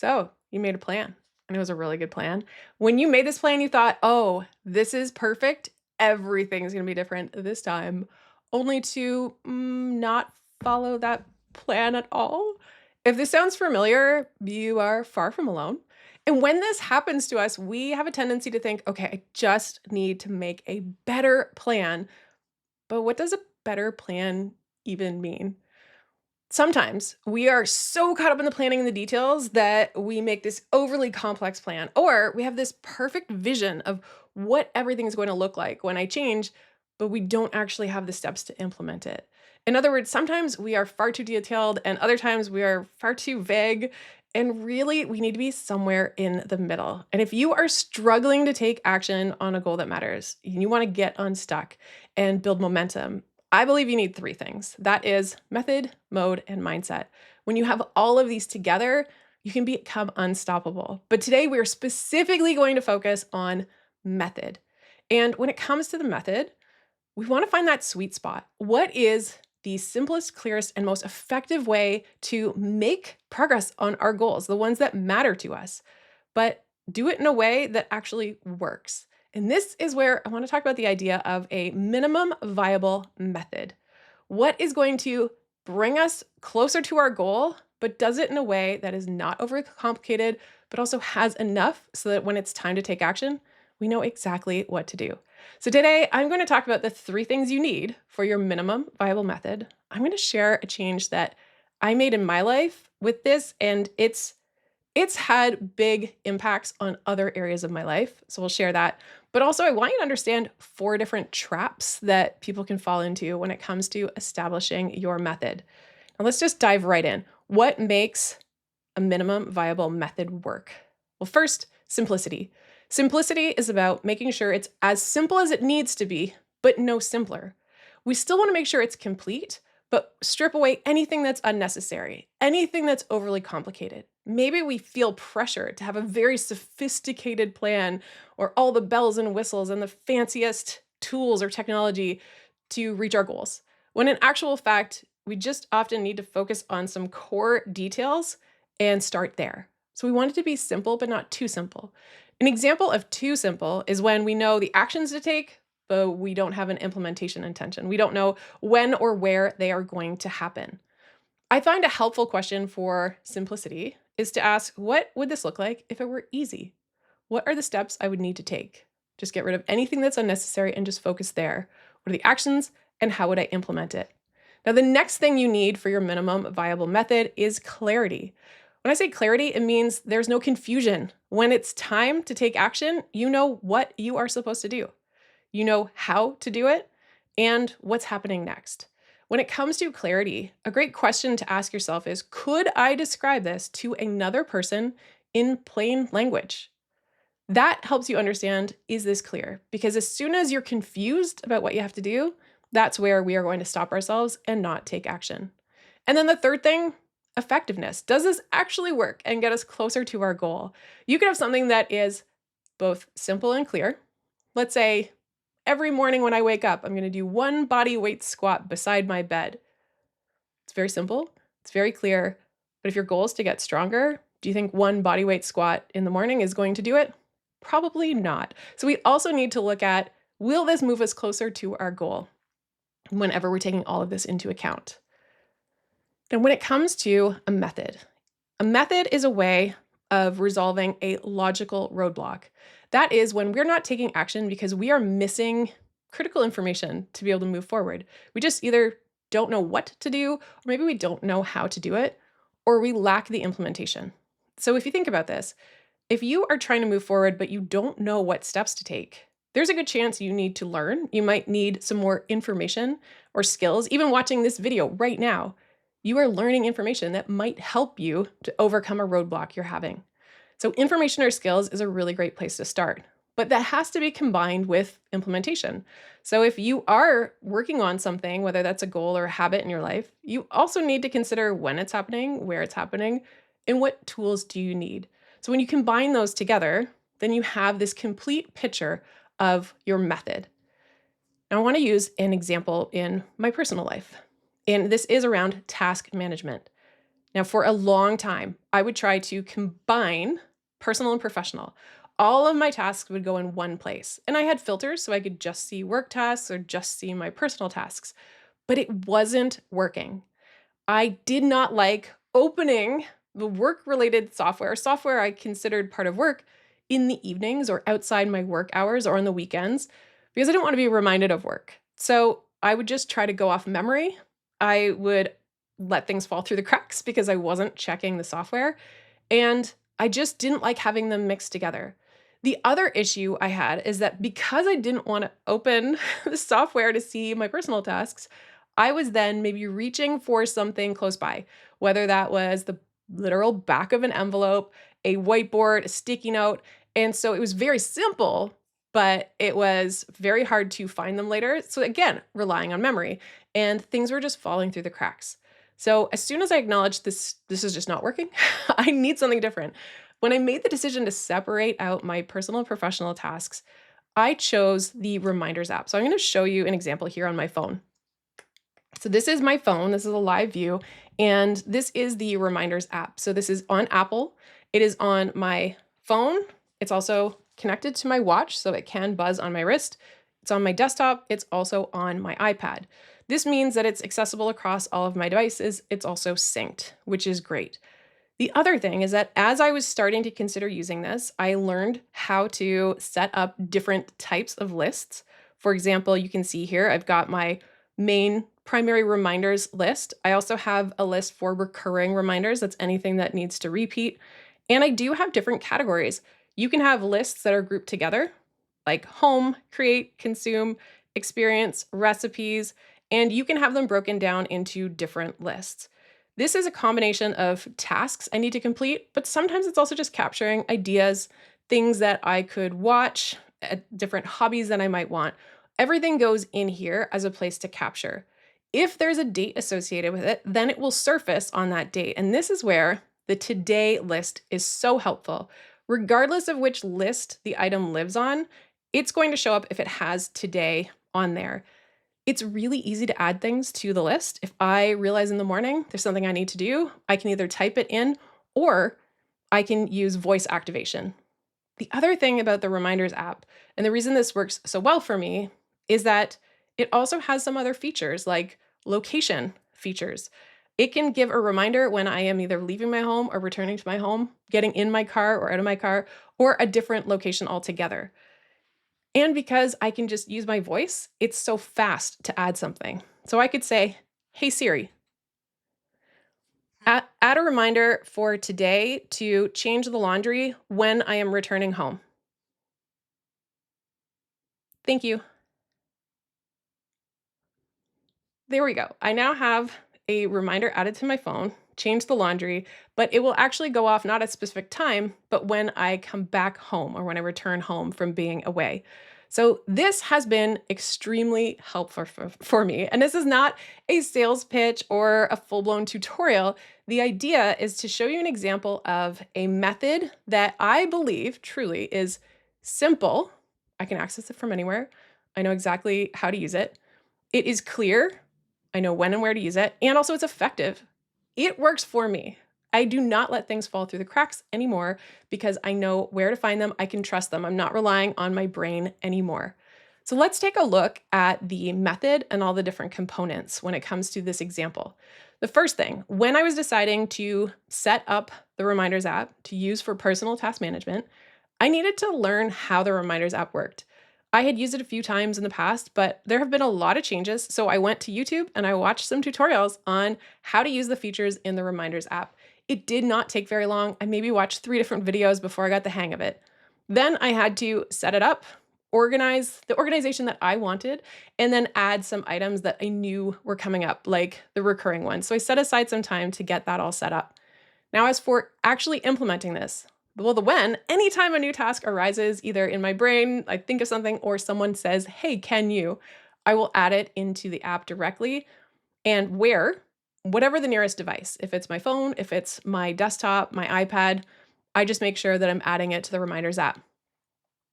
So you made a plan, and it was a really good plan. When you made this plan, you thought, oh, this is perfect. Everything's going to be different this time, only to not follow that plan at all. If this sounds familiar, you are far from alone. And when this happens to us, we have a tendency to think, okay, I just need to make a better plan. But what does a better plan even mean? Sometimes we are so caught up in the planning and the details that we make this overly complex plan, or we have this perfect vision of what everything is going to look like when I change, but we don't actually have the steps to implement it. In other words, sometimes we are far too detailed, and other times we are far too vague. And really, we need to be somewhere in the middle. And if you are struggling to take action on a goal that matters, and you want to get unstuck and build momentum, I believe you need three things. That is method, mode, and mindset. When you have all of these together, you can become unstoppable. But today we are specifically going to focus on method. And when it comes to the method, we want to find that sweet spot. What is the simplest, clearest, and most effective way to make progress on our goals, the ones that matter to us, but do it in a way that actually works? And this is where I want to talk about the idea of a minimum viable method. What is going to bring us closer to our goal, but does it in a way that is not overly complicated, but also has enough so that when it's time to take action, we know exactly what to do. So today I'm going to talk about the three things you need for your minimum viable method. I'm going to share a change that I made in my life with this, and it's had big impacts on other areas of my life. So we'll share that. But also, I want you to understand four different traps that people can fall into when it comes to establishing your method. Now, let's just dive right in. What makes a minimum viable method work? Well, first, simplicity. Simplicity is about making sure it's as simple as it needs to be, but no simpler. We still want to make sure it's complete, but strip away anything that's unnecessary, anything that's overly complicated. Maybe we feel pressure to have a very sophisticated plan or all the bells and whistles and the fanciest tools or technology to reach our goals. When in actual fact, we just often need to focus on some core details and start there. So we want it to be simple, but not too simple. An example of too simple is when we know the actions to take, but we don't have an implementation intention. We don't know when or where they are going to happen. I find a helpful question for simplicity is to ask, what would this look like if it were easy? What are the steps I would need to take? Just get rid of anything that's unnecessary and just focus there. What are the actions and how would I implement it? Now, the next thing you need for your minimum viable method is clarity. When I say clarity, it means there's no confusion. When it's time to take action, you know what you are supposed to do. You know how to do it and what's happening next. When it comes to clarity, a great question to ask yourself is, could I describe this to another person in plain language? That helps you understand, is this clear? Because as soon as you're confused about what you have to do, that's where we are going to stop ourselves and not take action. And then the third thing, effectiveness. Does this actually work and get us closer to our goal? You could have something that is both simple and clear. Let's say every morning when I wake up, I'm going to do one body weight squat beside my bed. It's very simple, it's very clear. But if your goal is to get stronger, do you think one body weight squat in the morning is going to do it? Probably not. So we also need to look at, will this move us closer to our goal whenever we're taking all of this into account? And when it comes to a method is a way of resolving a logical roadblock. That is when we're not taking action because we are missing critical information to be able to move forward. We just either don't know what to do, or maybe we don't know how to do it, or we lack the implementation. So if you think about this, if you are trying to move forward, but you don't know what steps to take, there's a good chance you need to learn. You might need some more information or skills. Even watching this video right now, you are learning information that might help you to overcome a roadblock you're having. So information or skills is a really great place to start, but that has to be combined with implementation. So if you are working on something, whether that's a goal or a habit in your life, you also need to consider when it's happening, where it's happening, and what tools do you need. So when you combine those together, then you have this complete picture of your method. Now, I want to use an example in my personal life, and this is around task management. Now, for a long time, I would try to combine personal and professional. All of my tasks would go in one place. And I had filters so I could just see work tasks or just see my personal tasks, but it wasn't working. I did not like opening the work-related software I considered part of work, in the evenings or outside my work hours or on the weekends because I didn't want to be reminded of work. So I would just try to go off memory. I would let things fall through the cracks because I wasn't checking the software, and I just didn't like having them mixed together. The other issue I had is that because I didn't want to open the software to see my personal tasks, I was then maybe reaching for something close by, whether that was the literal back of an envelope, a whiteboard, a sticky note. And so it was very simple, but it was very hard to find them later. So again, relying on memory, and things were just falling through the cracks. So as soon as I acknowledged this is just not working, I need something different. When I made the decision to separate out my personal and professional tasks, I chose the Reminders app. So I'm going to show you an example here on my phone. So this is my phone. This is a live view, and this is the Reminders app. So this is on Apple. It is on my phone. It's also connected to my watch, so it can buzz on my wrist. It's on my desktop. It's also on my iPad. This means that it's accessible across all of my devices. It's also synced, which is great. The other thing is that as I was starting to consider using this, I learned how to set up different types of lists. For example, you can see here, I've got my main primary reminders list. I also have a list for recurring reminders. That's anything that needs to repeat. And I do have different categories. You can have lists that are grouped together, like home, create, consume, experience, recipes, and you can have them broken down into different lists. This is a combination of tasks I need to complete, but sometimes it's also just capturing ideas, things that I could watch, different hobbies that I might want. Everything goes in here as a place to capture. If there's a date associated with it, then it will surface on that date. And this is where the today list is so helpful. Regardless of which list the item lives on, it's going to show up if it has today on there. It's really easy to add things to the list. If I realize in the morning there's something I need to do, I can either type it in or I can use voice activation. The other thing about the Reminders app, and the reason this works so well for me, is that it also has some other features like location features. It can give a reminder when I am either leaving my home or returning to my home, getting in my car or out of my car, or a different location altogether. And because I can just use my voice, it's so fast to add something. So I could say, hey Siri, add a reminder for today to change the laundry when I am returning home. Thank you. There we go. I now have a reminder added to my phone, change the laundry, but it will actually go off not at a specific time, but when I come back home or when I return home from being away. So this has been extremely helpful for me. And this is not a sales pitch or a full-blown tutorial. The idea is to show you an example of a method that I believe truly is simple. I can access it from anywhere. I know exactly how to use it. It is clear. I know when and where to use it, and also it's effective. It works for me. I do not let things fall through the cracks anymore because I know where to find them. I can trust them. I'm not relying on my brain anymore. So let's take a look at the method and all the different components when it comes to this example. The first thing, when I was deciding to set up the Reminders app to use for personal task management, I needed to learn how the Reminders app worked. I had used it a few times in the past, but there have been a lot of changes. So I went to YouTube and I watched some tutorials on how to use the features in the Reminders app. It did not take very long. I maybe watched 3 different videos before I got the hang of it. Then I had to set it up, organize the organization that I wanted, and then add some items that I knew were coming up, like the recurring ones. So I set aside some time to get that all set up. Now, as for actually implementing this, well, the when, anytime a new task arises, either in my brain, I think of something, or someone says, hey, can you, I will add it into the app directly. And where, whatever the nearest device, if it's my phone, if it's my desktop, my iPad, I just make sure that I'm adding it to the Reminders app.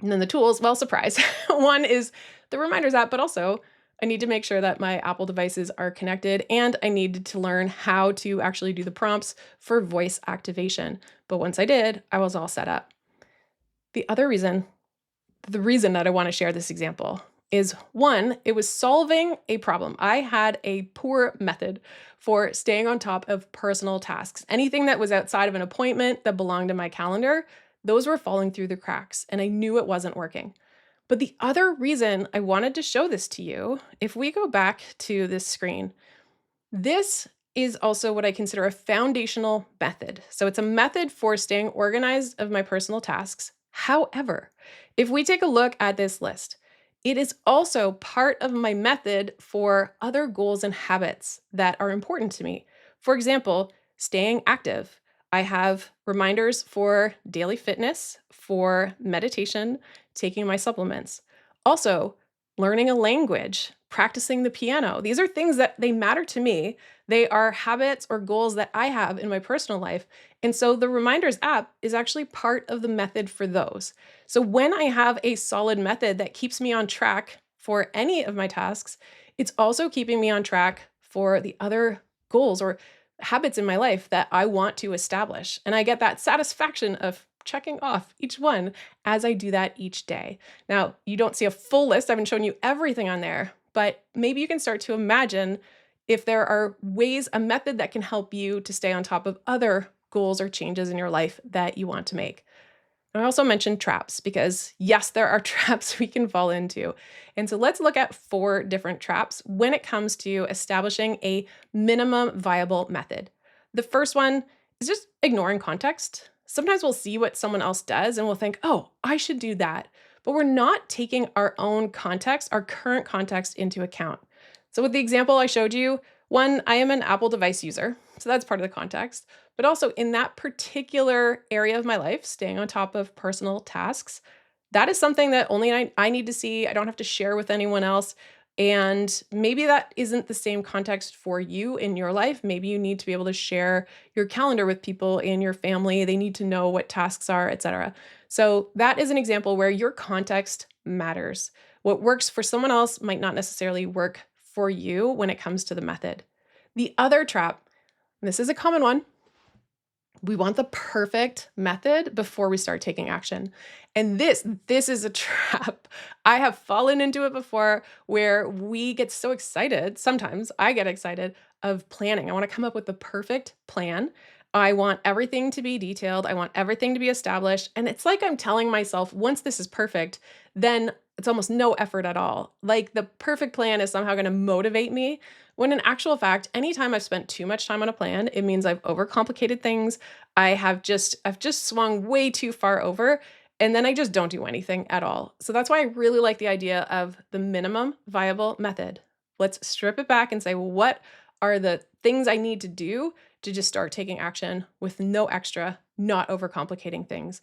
And then the tools, well, surprise. One is the Reminders app, but also I need to make sure that my Apple devices are connected, and I needed to learn how to actually do the prompts for voice activation. But once I did, I was all set up. The other reason, the reason that I want to share this example is one, it was solving a problem. I had a poor method for staying on top of personal tasks. Anything that was outside of an appointment that belonged in my calendar, those were falling through the cracks, and I knew it wasn't working. But the other reason I wanted to show this to you, if we go back to this screen, this is also what I consider a foundational method. So it's a method for staying organized of my personal tasks. However, if we take a look at this list, it is also part of my method for other goals and habits that are important to me. For example, staying active. I have reminders for daily fitness, for meditation, taking my supplements. Also, learning a language, practicing the piano. These are things that they matter to me. They are habits or goals that I have in my personal life. And so the Reminders app is actually part of the method for those. So when I have a solid method that keeps me on track for any of my tasks, it's also keeping me on track for the other goals or habits in my life that I want to establish. And I get that satisfaction of checking off each one as I do that each day. Now, you don't see a full list. I haven't shown you everything on there, but maybe you can start to imagine if there are ways, a method that can help you to stay on top of other goals or changes in your life that you want to make. I also mentioned traps because, yes, there are traps we can fall into. And so let's look at 4 different traps when it comes to establishing a minimum viable method. The first one is just ignoring context. Sometimes we'll see what someone else does and we'll think, oh, I should do that. But we're not taking our own context, our current context into account. So, with the example I showed you, one, I am an Apple device user. So that's part of the context. But also in that particular area of my life, staying on top of personal tasks, that is something that only I need to see. I don't have to share with anyone else. And maybe that isn't the same context for you in your life. Maybe you need to be able to share your calendar with people in your family. They need to know what tasks are, etc. So that is an example where your context matters. What works for someone else might not necessarily work for you when it comes to the method. The other trap, and this is a common one, we want the perfect method before we start taking action. And this is a trap. I have fallen into it before where we get so excited. Sometimes I get excited of planning. I want to come up with the perfect plan. I want everything to be detailed. I want everything to be established. And it's like I'm telling myself, once this is perfect, then it's almost no effort at all. Like the perfect plan is somehow going to motivate me. When in actual fact, anytime I've spent too much time on a plan, it means I've overcomplicated things. I've just swung way too far over, and then I just don't do anything at all. So that's why I really like the idea of the minimum viable method. Let's strip it back and say, well, what are the things I need to do to just start taking action with no extra, not overcomplicating things.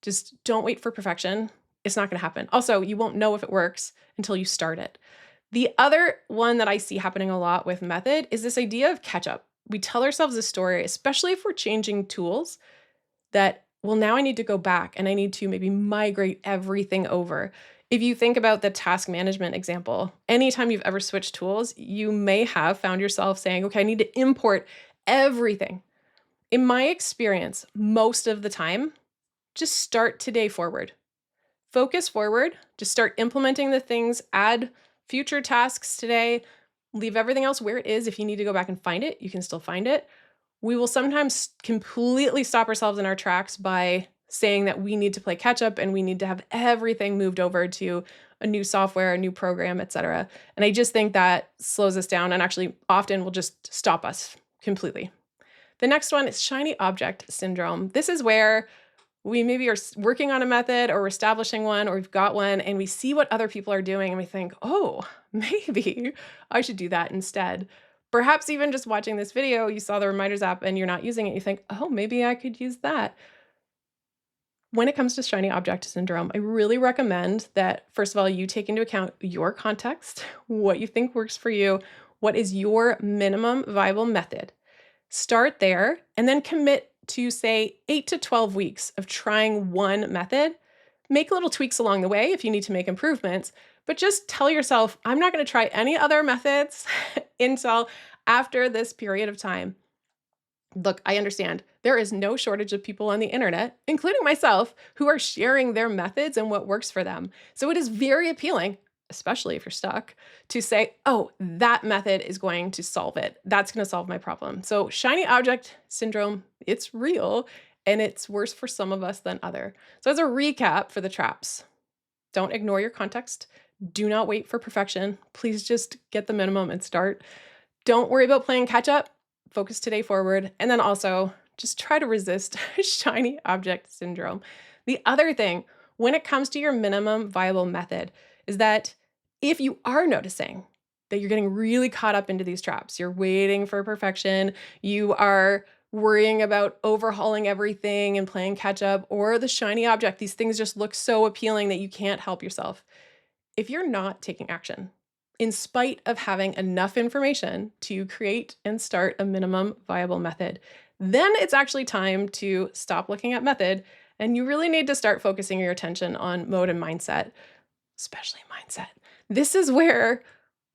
Just don't wait for perfection. It's not going to happen. Also, you won't know if it works until you start it. The other one that I see happening a lot with method is this idea of catch up. We tell ourselves a story, especially if we're changing tools, that, well, now I need to go back and I need to maybe migrate everything over. If you think about the task management example, anytime you've ever switched tools, you may have found yourself saying, okay, I need to import everything. In my experience, most of the time, just start today forward. Focus forward, just start implementing the things, add future tasks today, leave everything else where it is. If you need to go back and find it, you can still find it. We will sometimes completely stop ourselves in our tracks by saying that we need to play catch up and we need to have everything moved over to a new software, a new program, etc. And I just think that slows us down and actually often will just stop us completely. The next one is shiny object syndrome. This is where we maybe are working on a method or we're establishing one or we've got one and we see what other people are doing and we think, oh, maybe I should do that instead. Perhaps even just watching this video, you saw the Reminders app and you're not using it. You think, oh, maybe I could use that. When it comes to shiny object syndrome, I really recommend that, first of all, you take into account your context, what you think works for you, what is your minimum viable method. Start there and then commit to, say, 8 to 12 weeks of trying one method. Make little tweaks along the way if you need to make improvements, But just tell yourself, I'm not going to try any other methods until after this period of time. Look, I understand. There is no shortage of people on the internet, including myself, who are sharing their methods and what works for them. So it is very appealing, especially if you're stuck, to say, oh, that method is going to solve it. That's going to solve my problem. So shiny object syndrome, it's real, and it's worse for some of us than other. So as a recap for the traps, don't ignore your context. Do not wait for perfection. Please just get the minimum and start. Don't worry about playing catch up. Focus today forward. And then also just try to resist shiny object syndrome. The other thing, when it comes to your minimum viable method, is that if you are noticing that you're getting really caught up into these traps, you're waiting for perfection, you are worrying about overhauling everything and playing catch up, or the shiny object, these things just look so appealing that you can't help yourself. If you're not taking action, in spite of having enough information to create and start a minimum viable method, then it's actually time to stop looking at method, and you really need to start focusing your attention on mode and mindset, especially mindset. This is where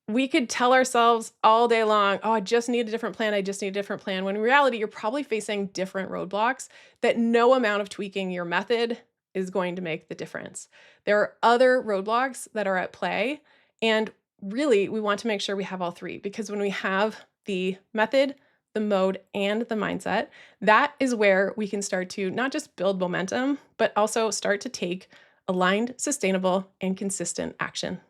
we could tell ourselves all day long, oh, I just need a different plan. I just need a different plan. When in reality, you're probably facing different roadblocks that no amount of tweaking your method is going to make the difference. There are other roadblocks that are at play. And really, we want to make sure we have all three, because when we have the method, the mode, and the mindset, that is where we can start to not just build momentum, but also start to take aligned, sustainable, and consistent action.